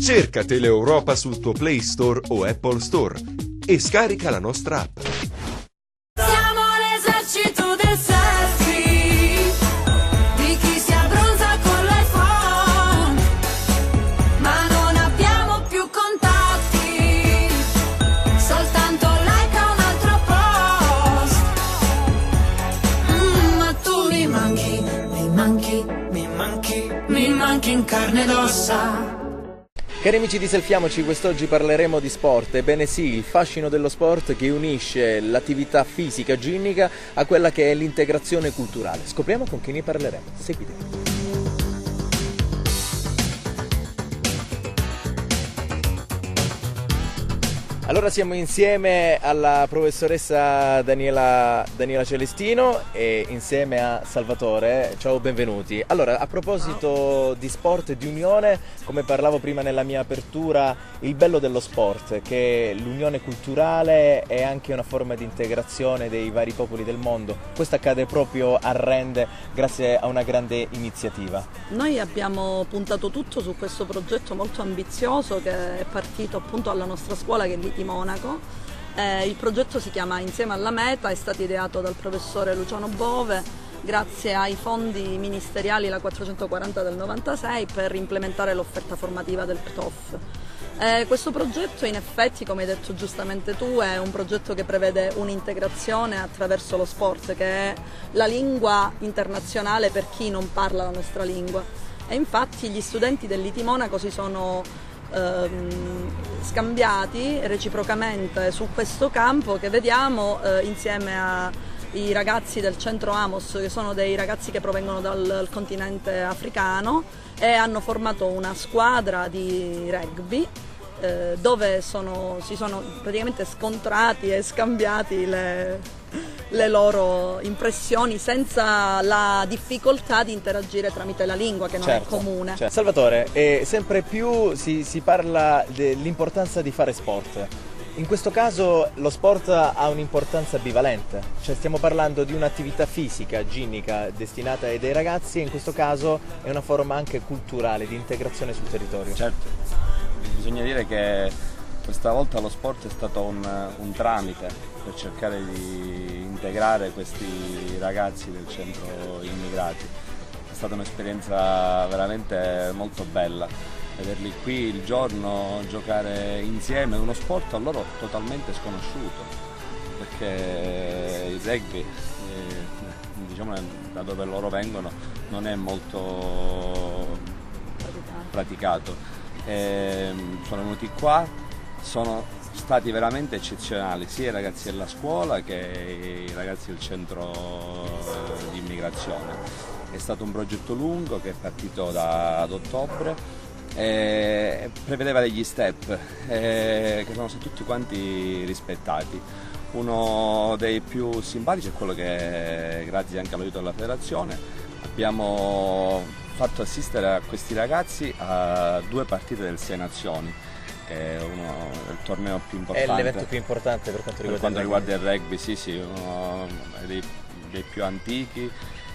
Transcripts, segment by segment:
Cerca Teleeuropa sul tuo Play Store o Apple Store e scarica la nostra app. Siamo l'esercito del selfie, di chi si abbronza con l'iPhone, ma non abbiamo più contatti, soltanto like a un altro post. Ma tu mi manchi, mi manchi, mi manchi, mi manchi in carne ed ossa. Cari amici di Selfiamoci, quest'oggi parleremo di sport. Ebbene sì, il fascino dello sport che unisce l'attività fisica ginnica a quella che è l'integrazione culturale. Scopriamo con chi ne parleremo. Seguitemi. Allora siamo insieme alla professoressa Daniela Celestino e insieme a Salvatore. Ciao, benvenuti. Allora, a proposito di sport e di unione, come parlavo prima nella mia apertura, il bello dello sport, che l'unione culturale è anche una forma di integrazione dei vari popoli del mondo. Questo accade proprio a Rende grazie a una grande iniziativa. Noi abbiamo puntato tutto su questo progetto molto ambizioso che è partito appunto alla nostra scuola, che è l'ITI Monaco. Il progetto si chiama Insieme alla Meta, è stato ideato dal professore Luciano Bove grazie ai fondi ministeriali, la 440 del 96, per implementare l'offerta formativa del PTOF. Questo progetto in effetti, come hai detto giustamente tu, è un progetto che prevede un'integrazione attraverso lo sport, che è la lingua internazionale per chi non parla la nostra lingua. E infatti gli studenti dell'ITI Monaco si sono scambiati reciprocamente su questo campo che vediamo insieme ai ragazzi del centro Amos, che sono dei ragazzi che provengono dal continente africano e hanno formato una squadra di rugby dove si sono praticamente scontrati e scambiati le loro impressioni senza la difficoltà di interagire tramite la lingua, che non è comune. Salvatore, sempre più si parla dell'importanza di fare sport. In questo caso lo sport ha un'importanza bivalente, cioè stiamo parlando di un'attività fisica, ginnica, destinata ai dei ragazzi, e in questo caso è una forma anche culturale di integrazione sul territorio. Certo, bisogna dire che questa volta lo sport è stato un tramite per cercare di integrare questi ragazzi del centro immigrati. È stata un'esperienza veramente molto bella, vederli qui il giorno giocare insieme, uno sport a loro totalmente sconosciuto, perché il rugby, diciamo da dove loro vengono, non è molto praticato. Sono venuti qua, sono stati veramente eccezionali, sia i ragazzi della scuola che i ragazzi del centro di immigrazione. È stato un progetto lungo che è partito ad ottobre e prevedeva degli step che sono stati tutti quanti rispettati. Uno dei più simpatici è quello che, grazie anche all'aiuto della federazione, abbiamo fatto assistere a questi ragazzi a 2 partite del Sei Nazioni, che è il torneo più importante. È l'evento più importante per quanto riguarda il rugby, sì, uno dei più antichi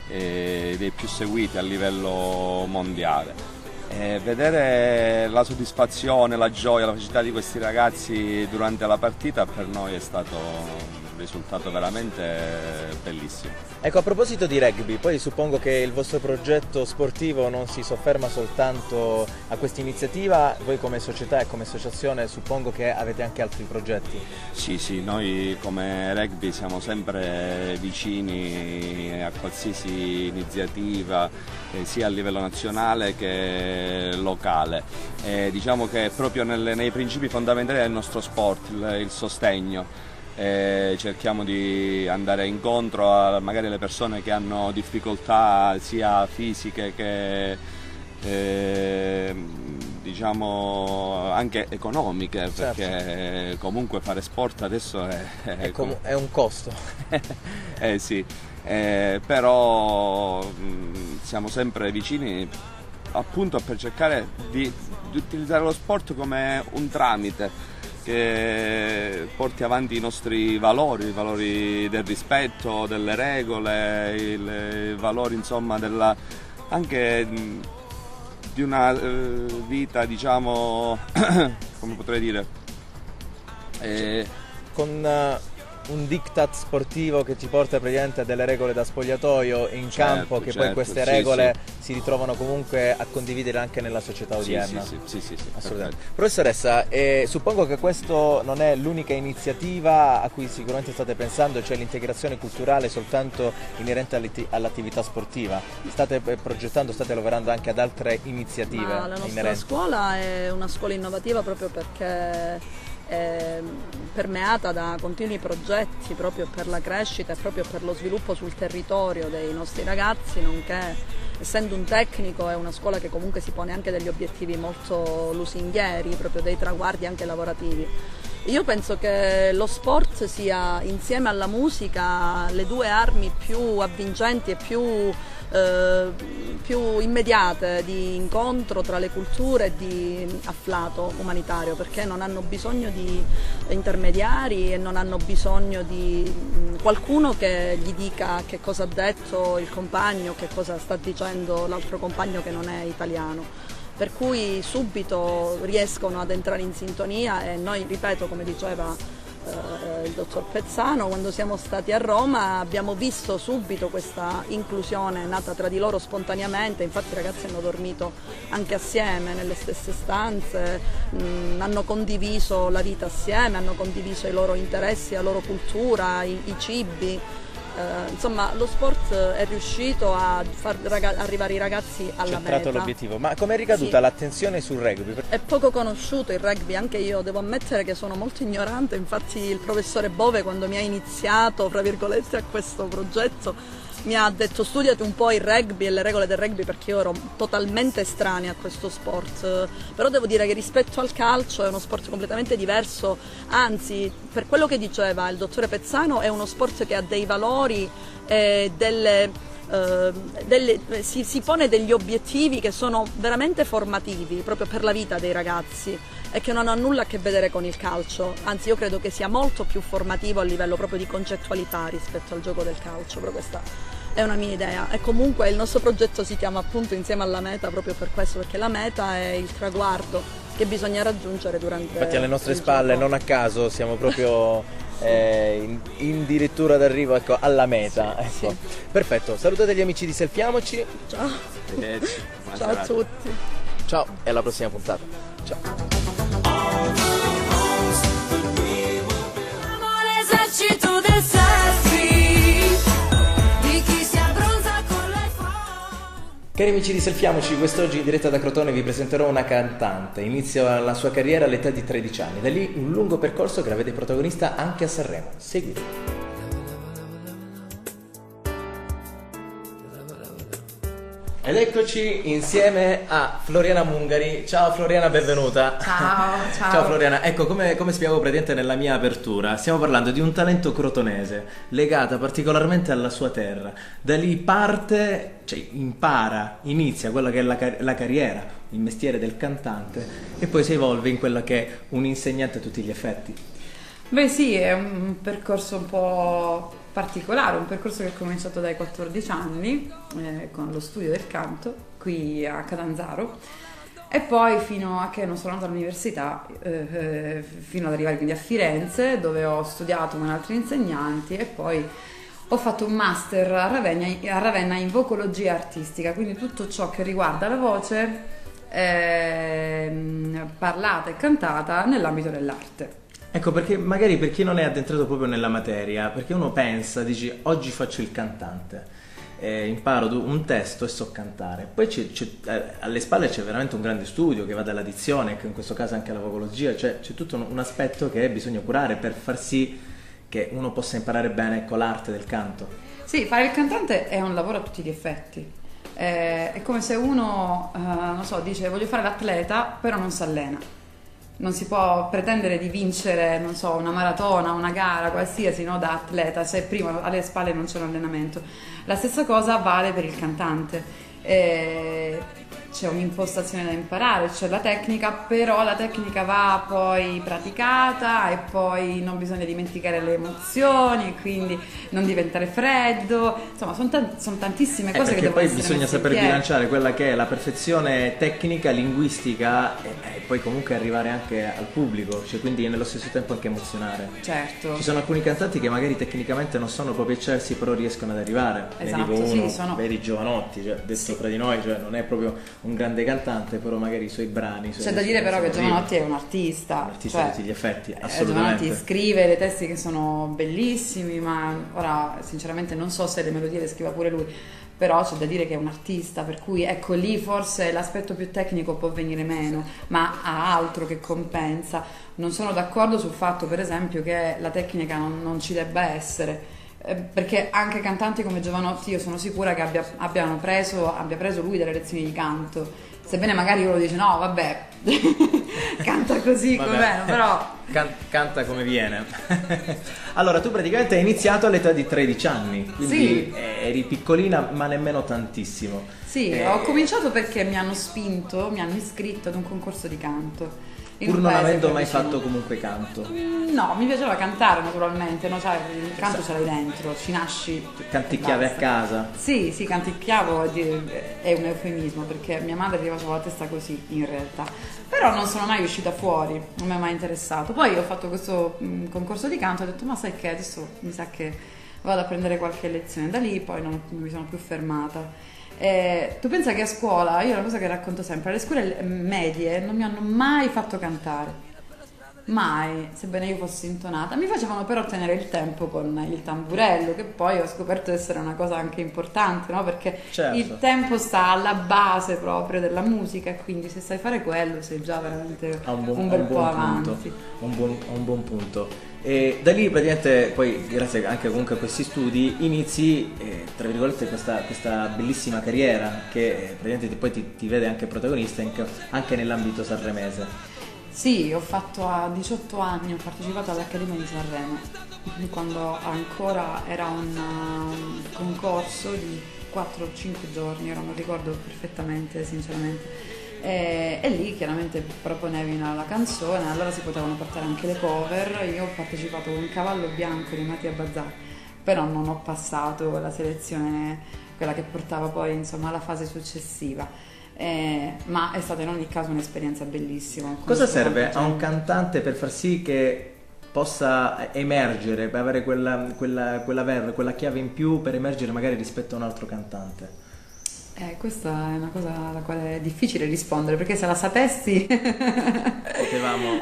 e dei più seguiti a livello mondiale. Vedere la soddisfazione, la gioia, la felicità di questi ragazzi durante la partita per noi è stato un risultato veramente bellissimo. Ecco, a proposito di rugby, poi suppongo che il vostro progetto sportivo non si sofferma soltanto a questa iniziativa, voi come società e come associazione suppongo che avete anche altri progetti. Sì, noi come rugby siamo sempre vicini a qualsiasi iniziativa, sia a livello nazionale che locale. Diciamo che proprio nei principi fondamentali del nostro sport, il sostegno. Cerchiamo di andare incontro a magari le persone che hanno difficoltà sia fisiche che diciamo anche economiche, perché comunque fare sport adesso è un costo. Sì, però siamo sempre vicini appunto per cercare di utilizzare lo sport come un tramite che porti avanti i nostri valori, i valori del rispetto, delle regole, i valori insomma anche di una vita, diciamo, come potrei dire, con un diktat sportivo che ci porta praticamente a delle regole da spogliatoio in campo, che poi queste regole si ritrovano comunque a condividere anche nella società odierna. Sì, assolutamente. Professoressa, suppongo che questo non è l'unica iniziativa a cui sicuramente state pensando, cioè l'integrazione culturale soltanto inerente all'attività sportiva. State progettando, state lavorando anche ad altre iniziative la nostra inerenti? scuola è una scuola innovativa proprio perché è permeata da continui progetti proprio per la crescita e proprio per lo sviluppo sul territorio dei nostri ragazzi, nonché, essendo un tecnico, è una scuola che comunque si pone anche degli obiettivi molto lusinghieri, proprio dei traguardi anche lavorativi. Io penso che lo sport sia, insieme alla musica, le due armi più avvincenti e più immediate di incontro tra le culture e di afflato umanitario, perché non hanno bisogno di intermediari e non hanno bisogno di qualcuno che gli dica che cosa ha detto il compagno, che cosa sta dicendo l'altro compagno che non è italiano. Per cui subito riescono ad entrare in sintonia e noi, ripeto, come diceva il dottor Pezzano, quando siamo stati a Roma abbiamo visto subito questa inclusione nata tra di loro spontaneamente. Infatti i ragazzi hanno dormito anche assieme nelle stesse stanze, hanno condiviso la vita assieme, hanno condiviso i loro interessi, la loro cultura, i cibi. Insomma, lo sport è riuscito a far arrivare i ragazzi alla meta. Centrato l'obiettivo. Ma com'è ricaduta l'attenzione sul rugby? È poco conosciuto il rugby, anche io devo ammettere che sono molto ignorante. Infatti il professore Bove, quando mi ha iniziato, fra virgolette, a questo progetto, mi ha detto: studiati un po' il rugby e le regole del rugby, perché io ero totalmente estranea a questo sport. Però devo dire che rispetto al calcio è uno sport completamente diverso, anzi, per quello che diceva il dottore Pezzano, è uno sport che ha dei valori, si pone degli obiettivi che sono veramente formativi proprio per la vita dei ragazzi e che non hanno nulla a che vedere con il calcio. Anzi, io credo che sia molto più formativo a livello proprio di concettualità rispetto al gioco del calcio, però questa è una mia idea. E comunque il nostro progetto si chiama appunto Insieme alla Meta proprio per questo, perché la meta è il traguardo che bisogna raggiungere durante Infatti alle nostre il spalle, gioco. non a caso, siamo proprio in dirittura d'arrivo, ecco, alla meta. Sì, ecco. Perfetto, salutate gli amici di Selfiamoci. Ciao. Arrivederci. Buona Ciao a serata. tutti. Ciao e alla prossima puntata. Ciao. Siamo l'esercito del selfie, di chi si abbronza con l'iPhone. Cari amici di Selfiamoci, quest'oggi in diretta da Crotone vi presenterò una cantante. Inizia la sua carriera all'età di 13 anni, da lì un lungo percorso che la vede protagonista anche a Sanremo. Seguite. Ed eccoci insieme a Floriana Mungari. Ciao Floriana, benvenuta. Ciao. Ciao Floriana, ecco come spiegavo praticamente nella mia apertura, stiamo parlando di un talento crotonese legata particolarmente alla sua terra. Da lì parte, cioè inizia quella che è la carriera, il mestiere del cantante, e poi si evolve in quella che è un insegnante a tutti gli effetti. Beh sì, è un percorso un po' particolare, un percorso che è cominciato dai 14 anni con lo studio del canto qui a Catanzaro e poi fino a che non sono andata all'università, fino ad arrivare quindi a Firenze, dove ho studiato con altri insegnanti e poi ho fatto un master a Ravenna in vocologia artistica, quindi tutto ciò che riguarda la voce parlata e cantata nell'ambito dell'arte. Ecco, perché magari per chi non è addentrato proprio nella materia, perché uno pensa, dici oggi faccio il cantante, imparo un testo e so cantare, poi alle spalle c'è veramente un grande studio che va dalla dizione, che in questo caso anche alla vocologia, cioè c'è tutto un aspetto che bisogna curare per far sì che uno possa imparare bene con l'arte del canto. Sì, fare il cantante è un lavoro a tutti gli effetti, è come se uno, non so, dice voglio fare l'atleta però non si allena. Non si può pretendere di vincere, non so, una maratona, una gara, qualsiasi, no, da atleta, se prima alle spalle non c'è un allenamento. La stessa cosa vale per il cantante. c'è un'impostazione da imparare, c'è la tecnica, però la tecnica va poi praticata e poi non bisogna dimenticare le emozioni, quindi non diventare freddo, insomma sono tantissime cose che perché devono poi essere bisogna messe saper insieme. bilanciare quella che è la perfezione tecnica, linguistica e poi comunque arrivare anche al pubblico, cioè quindi nello stesso tempo anche emozionare. Certo. Ci sono alcuni cantanti che magari tecnicamente non sono proprio eccelsi, però riescono ad arrivare. Esatto, ne dico uno, sì, sono- vedi Giovanotti, cioè, detto tra di noi, cioè, non è proprio un grande cantante, però magari i suoi brani. C'è da dire però che Giovanotti è un artista, un artista a tutti gli effetti, Giovanotti assolutamente. scrive dei testi che sono bellissimi, ma ora sinceramente non so se le melodie le scriva pure lui, però c'è da dire che è un artista, per cui ecco lì forse l'aspetto più tecnico può venire meno, ma ha altro che compensa. Non sono d'accordo sul fatto, per esempio, che la tecnica non ci debba essere. Perché anche cantanti come Giovanotti io sono sicura che abbia preso lui delle lezioni di canto, sebbene magari uno dice no vabbè canta così Vabbè. com'è, però Canta come viene. Allora, tu praticamente hai iniziato all'età di 13 anni, quindi Sì. eri piccolina ma nemmeno tantissimo. sì, ho cominciato perché mi hanno iscritto ad un concorso di canto. in Pur un non paese avendo qui mai vicino. fatto comunque canto. No, mi piaceva cantare naturalmente, no? Cioè, il canto ce l'hai dentro, ci nasci. Canticchiavi a basta. casa. Sì, canticchiavo è un eufemismo perché mia madre gli faceva la testa così in realtà. Però non sono mai uscita fuori, non mi è mai interessato. Poi ho fatto questo concorso di canto e ho detto ma sai che adesso mi sa che vado a prendere qualche lezione. Da lì poi non mi sono più fermata. Tu pensa che a scuola, io è una cosa che racconto sempre, alle scuole medie non mi hanno mai fatto cantare. Mai, sebbene io fossi intonata, mi facevano però tenere il tempo con il tamburello, che poi ho scoperto essere una cosa anche importante, no? Perché Certo. il tempo sta alla base proprio della musica e quindi se sai fare quello sei già veramente Ha un bel po' avanti. Un buon punto. E da lì praticamente poi grazie anche comunque a questi studi inizi tra virgolette questa bellissima carriera che praticamente poi ti vede anche protagonista anche nell'ambito sanremese. Sì, ho fatto a 18 anni, ho partecipato all'Accademia di Sanremo, quando ancora era un concorso di 4 o 5 giorni, ora non ricordo perfettamente, sinceramente. E lì chiaramente proponevi la canzone, allora si potevano portare anche le cover. Io ho partecipato con Cavallo Bianco di Mattia Bazzar, però non ho passato la selezione, quella che portava poi insomma alla fase successiva. Ma è stata in ogni caso un'esperienza bellissima. Cosa serve a un cantante per far sì che possa emergere, per avere quella chiave in più per emergere magari rispetto a un altro cantante? Questa è una cosa alla quale è difficile rispondere, perché se la sapessi Potevamo.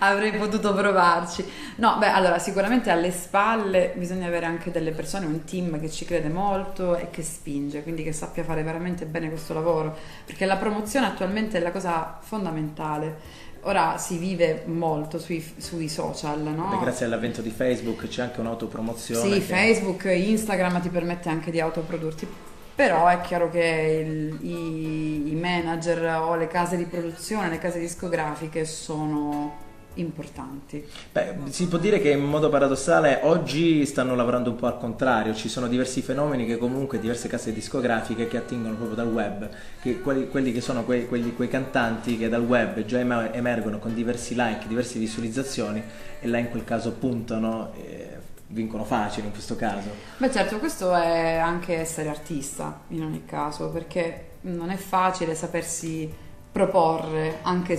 avrei potuto provarci. No, beh, allora sicuramente alle spalle bisogna avere anche delle persone, un team che ci crede molto e che spinge, quindi che sappia fare veramente bene questo lavoro, perché la promozione attualmente è la cosa fondamentale. Ora si vive molto sui social, no? Beh, grazie all'avvento di Facebook c'è anche un'autopromozione. Sì, che- Facebook, Instagram ti permette anche di autoprodurti, però è chiaro che i manager o le case di produzione, le case discografiche sono importanti. Beh, si può dire che in modo paradossale oggi stanno lavorando un po' al contrario, ci sono diversi fenomeni che comunque diverse case discografiche che attingono proprio dal web, quelli che sono quei cantanti che dal web già emergono con diversi like, diverse visualizzazioni e là in quel caso puntano e vincono facile in questo caso. Beh certo, questo è anche essere artista in ogni caso, perché non è facile sapersi proporre anche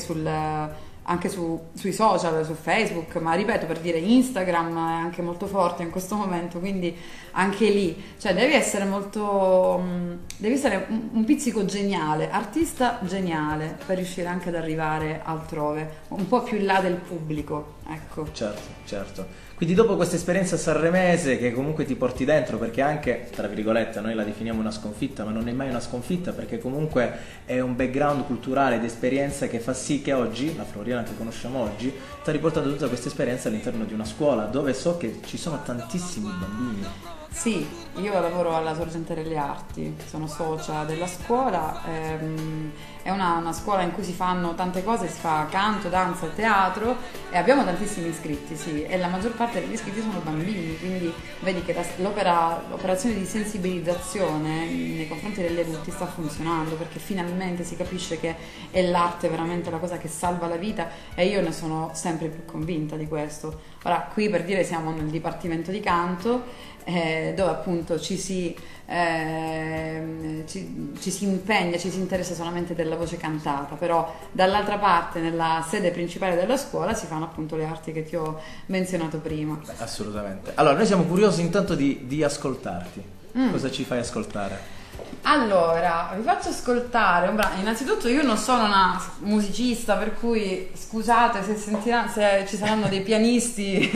sui social, su Facebook, ma ripeto, per dire, Instagram è anche molto forte in questo momento, quindi anche lì, cioè devi essere un pizzico geniale, artista geniale, per riuscire anche ad arrivare altrove, un po' più in là del pubblico, ecco. Certo. Quindi dopo questa esperienza sanremese che comunque ti porti dentro, perché anche, tra virgolette, noi la definiamo una sconfitta, ma non è mai una sconfitta perché comunque è un background culturale ed esperienza che fa sì che oggi, la Floriana che conosciamo oggi, sta riportando tutta questa esperienza all'interno di una scuola dove so che ci sono tantissimi bambini. Sì, io lavoro alla Sorgente delle Arti, sono socia della scuola è una scuola in cui si fanno tante cose, si fa canto, danza, teatro e abbiamo tantissimi iscritti, sì, e la maggior parte degli iscritti sono bambini, quindi vedi che l'operazione di sensibilizzazione nei confronti degli adulti sta funzionando, perché finalmente si capisce che è l'arte veramente la cosa che salva la vita, e io ne sono sempre più convinta di questo. Ora, qui per dire siamo nel Dipartimento di Canto, dove appunto ci si impegna, ci si interessa solamente della voce cantata, però dall'altra parte, nella sede principale della scuola, si fanno appunto le arti che ti ho menzionato prima. Assolutamente. Allora, noi siamo curiosi intanto di ascoltarti. Cosa ci fai ascoltare? Allora, vi faccio ascoltare un brano. Innanzitutto io non sono una musicista, per cui scusate se ci saranno dei pianisti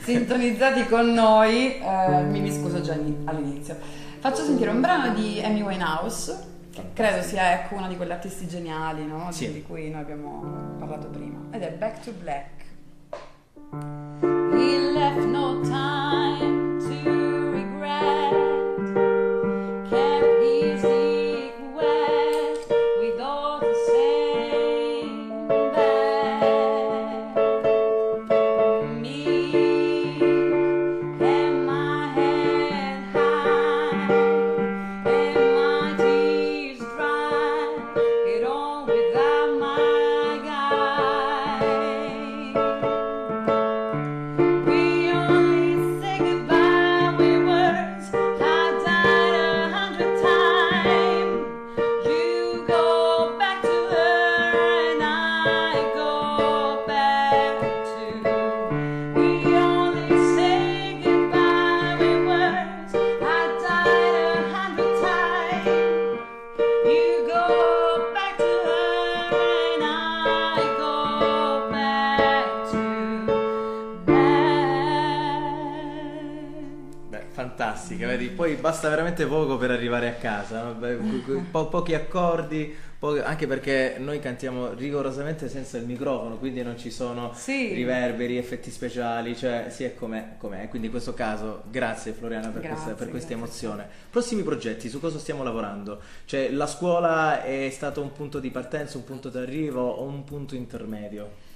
sintonizzati con noi, mi scuso già all'inizio. Faccio sentire un brano di Amy Winehouse, che credo sia, ecco, una di quegli artisti geniali, no? Sì. Di cui noi abbiamo parlato prima, ed è Back to Black. He left no time to regret. Kept his secret with all the same bed. Me and my head high and my tears dry, it all without my guide. We only say goodbye with words. I died 100 times. You go back to her and I go back to. We only say goodbye with words. I died 100 times. You go back to her and I go back to back. Beh, fantastica, vedi? Poi basta veramente poco per arrivare a casa, no? Beh, pochi accordi, anche perché noi cantiamo rigorosamente senza il microfono, quindi non ci sono Sì. riverberi, effetti speciali, cioè sì, è com'è. Quindi in questo caso grazie Floriana per Grazie, questa grazie. emozione. Prossimi progetti, su cosa stiamo lavorando? Cioè, la scuola è stato un punto di partenza, un punto d'arrivo o un punto intermedio?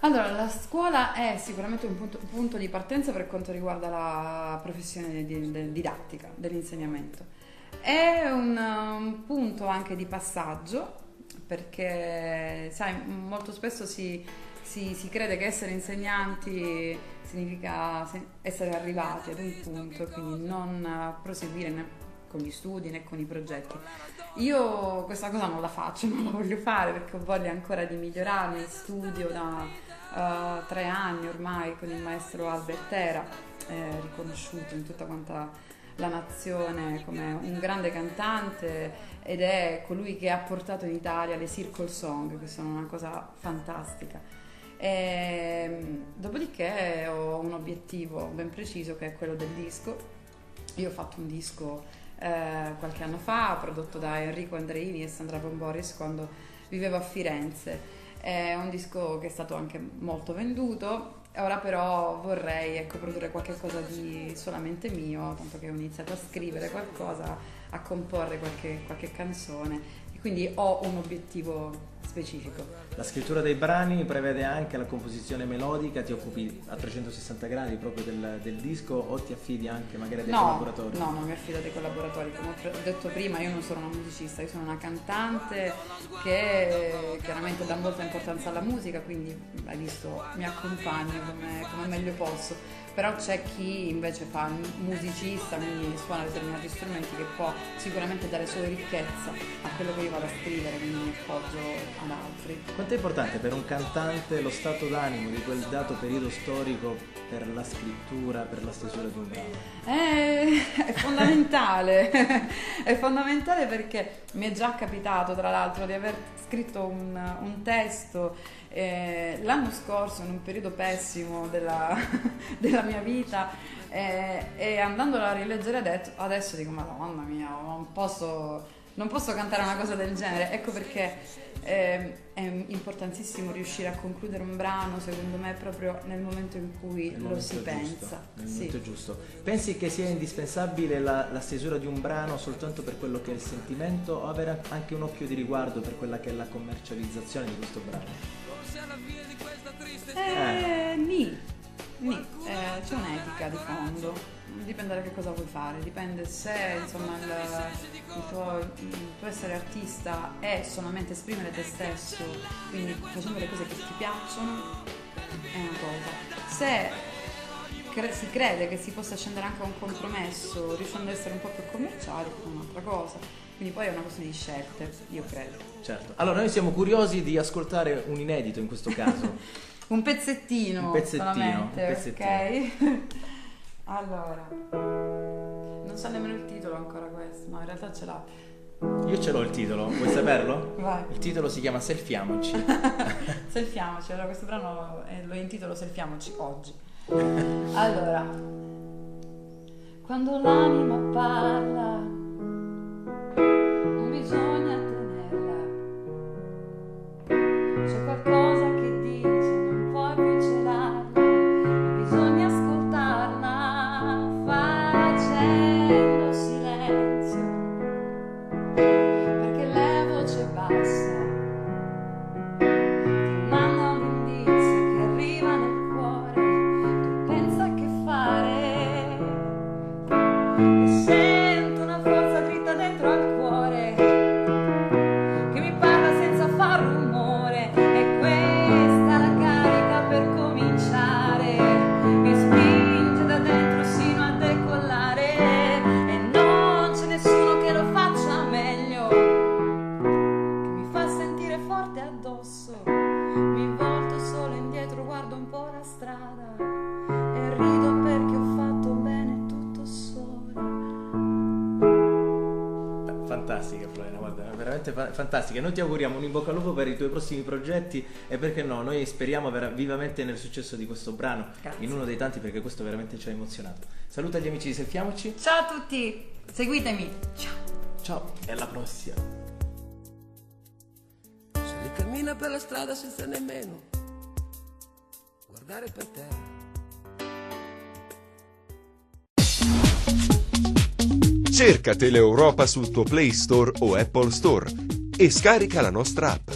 Allora, la scuola è sicuramente un punto di partenza per quanto riguarda la professione didattica, dell'insegnamento. È un punto anche di passaggio, perché, sai, molto spesso si crede che essere insegnanti significa essere arrivati ad un punto, quindi non proseguire né con gli studi né con i progetti. Io questa cosa non la faccio, non la voglio fare, perché ho voglia ancora di migliorarmi. Studio da 3 anni ormai con il maestro Albertera, riconosciuto in tutta quanta la nazione come un grande cantante, ed è colui che ha portato in Italia le circle song, che sono una cosa fantastica. Dopodiché ho un obiettivo ben preciso, che è quello del disco. Io ho fatto un disco qualche anno fa, prodotto da Enrico Andreini e Sandra Bomboris quando vivevo a Firenze. È un disco che è stato anche molto venduto. Ora però vorrei, ecco, produrre qualche cosa di solamente mio, tanto che ho iniziato a scrivere qualcosa, a comporre qualche canzone, e quindi ho un obiettivo specifico. La scrittura dei brani prevede anche la composizione melodica, ti occupi a 360 gradi proprio del disco, o ti affidi anche magari a dei collaboratori? No, non mi affido a dei collaboratori. Come ho detto prima, io non sono una musicista, io sono una cantante che chiaramente dà molta importanza alla musica, quindi hai visto, mi accompagno come meglio posso. Però c'è chi invece fa il musicista, quindi suona determinati strumenti, che può sicuramente dare solo ricchezza a quello che io vado a scrivere, quindi mi appoggio ad altri. Quanto è importante per un cantante lo stato d'animo di quel dato periodo storico per la scrittura, per la stesura di un brano? È fondamentale, è fondamentale, perché mi è già capitato tra l'altro di aver scritto un testo l'anno scorso, in un periodo pessimo della mia vita, e andandolo a rileggere adesso dico: Madonna mia, non non posso cantare una cosa del genere. Ecco perché è importantissimo riuscire a concludere un brano, secondo me, proprio nel momento in cui lo si pensa. Nel momento giusto. Pensi che sia indispensabile la stesura di un brano soltanto per quello che è il sentimento, o avere anche un occhio di riguardo per quella che è la commercializzazione di questo brano? C'è un'etica di fondo, dipende da che cosa vuoi fare, dipende se insomma il tuo essere artista è solamente esprimere te stesso, quindi facendo le cose che ti piacciono è una cosa, se si crede che si possa scendere anche a un compromesso riuscendo ad essere un po' più commerciali è un'altra cosa, quindi poi è una questione di scelte, io credo. Certo, allora noi siamo curiosi di ascoltare un inedito in questo caso. Un pezzettino solamente, ok? Allora, non so nemmeno il titolo ancora questo, no, in realtà ce l'ha. Io ce l'ho il titolo, vuoi saperlo? Vai. Il titolo si chiama Selfiamoci. Selfiamoci, allora questo brano lo intitolo Selfiamoci oggi. Allora, quando l'anima parla, non bisogna tenerla, c'è qualcosa che bisogna ascoltarla facendo silenzio, perché la voce bassa ti manda un indizio che arriva nel cuore, tu pensa che fare, e sento una forza dritta dentro al cuore che mi parla senza far rumore, e questa la carica per cominciare, mi spinge da dentro sino a decollare, e non c'è nessuno che lo faccia meglio, che mi fa sentire forte addosso, mi volto solo indietro, guardo un po' la strada e rido perché ho fatto bene tutto sola. Fantastica Florena, guarda, veramente fantastica. Noi ti auguriamo un in bocca al lupo per i tuoi prossimi progetti e perché no, noi speriamo vivamente nel successo di questo brano. Grazie. In uno dei tanti, perché questo veramente ci ha emozionato. Saluta gli amici di Selfiamoci. Ciao a tutti, seguitemi. Ciao. Ciao e alla prossima. Se ricammina per la strada senza nemmeno guardare per terra. Cerca Teleeuropa sul tuo Play Store o Apple Store e scarica la nostra app.